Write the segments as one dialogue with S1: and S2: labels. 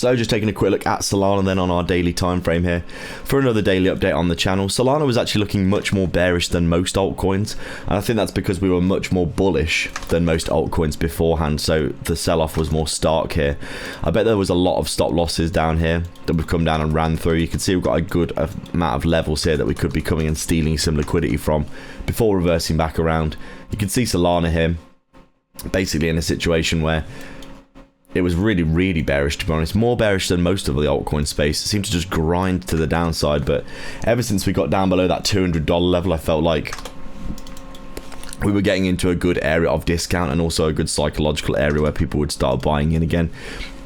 S1: So just taking a quick look at Solana then on our daily time frame here for another daily update on the channel. Solana was actually looking much more bearish than most altcoins, and I think that's because we were much more bullish than most altcoins beforehand, so the sell-off was more stark here. I bet there was a lot of stop losses down here that we've come down and ran through. You can see we've got a good amount of levels here that we could be coming and stealing some liquidity from before reversing back around. You can see Solana here basically in a situation where it was really bearish, to be honest. More bearish than most of the altcoin space. It seemed to just grind to the downside, but ever since we got down below that $200 level, I felt like we were getting into a good area of discount and also a good psychological area where people would start buying in again.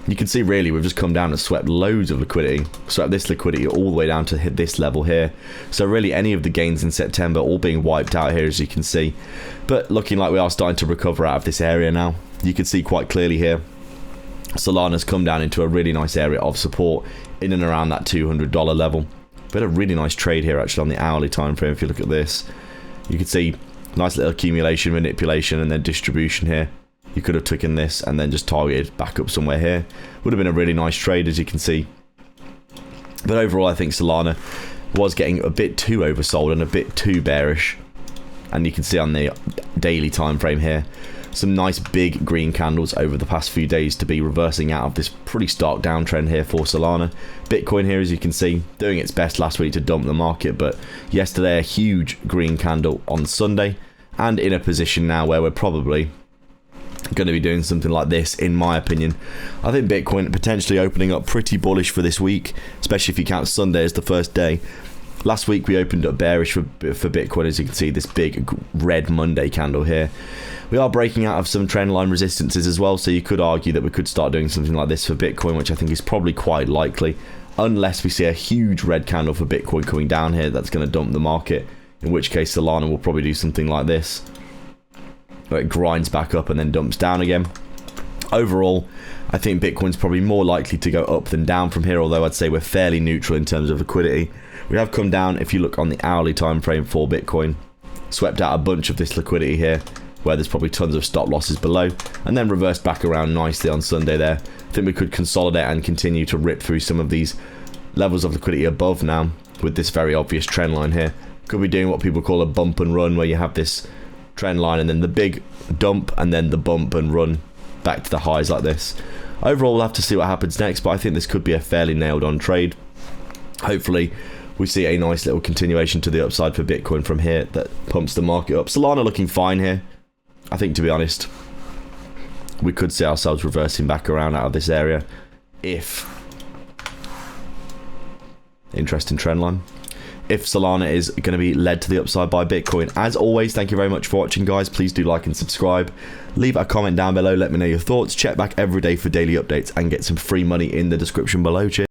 S1: You can see really we've just come down and swept loads of liquidity. Swept this liquidity all the way down to hit this level here. So really any of the gains in September all being wiped out here, as you can see. But looking like we are starting to recover out of this area now. You can see quite clearly here Solana's come down into a really nice area of support in and around that $200 level. We had a really nice trade here actually on the hourly time frame. If you look at this, you can see nice little accumulation, manipulation, and then distribution here. You could have taken this and then just targeted back up somewhere here. Would have been a really nice trade, as you can see. But overall, I think Solana was getting a bit too oversold and a bit too bearish. And you can see on the daily time frame here, some nice big green candles over the past few days to be reversing out of this pretty stark downtrend here for Solana. Bitcoin here, as you can see, doing its best last week to dump the market, but yesterday a huge green candle on Sunday, and in a position now where we're probably going to be doing something like this, in my opinion. I think Bitcoin potentially opening up pretty bullish for this week, especially if you count Sunday as the first day. Last week we opened up bearish for Bitcoin, as you can see, this big red Monday candle here. We are breaking out of some trend line resistances as well, so you could argue that we could start doing something like this for Bitcoin, which I think is probably quite likely, unless we see a huge red candle for Bitcoin coming down here that's going to dump the market, in which case Solana will probably do something like this, where it grinds back up and then dumps down again. Overall, I think Bitcoin's probably more likely to go up than down from here, although I'd say we're fairly neutral in terms of liquidity. We have come down, if you look on the hourly time frame for Bitcoin, swept out a bunch of this liquidity here, where there's probably tons of stop losses below, and then reversed back around nicely on Sunday there. I think we could consolidate and continue to rip through some of these levels of liquidity above now, with this very obvious trend line here. Could be doing what people call a bump and run, where you have this trend line and then the big dump and then the bump and run back to the highs like this. Overall, we'll have to see what happens next, but I think this could be a fairly nailed on trade. Hopefully we see a nice little continuation to the upside for Bitcoin from here that pumps the market up. Solana looking fine here. I think, to be honest, we could see ourselves reversing back around out of this area if, interesting trend line, if Solana is going to be led to the upside by Bitcoin. As always, thank you very much for watching, guys. Please do like and subscribe. Leave a comment down below. Let me know your thoughts. Check back every day for daily updates and get some free money in the description below. Cheers.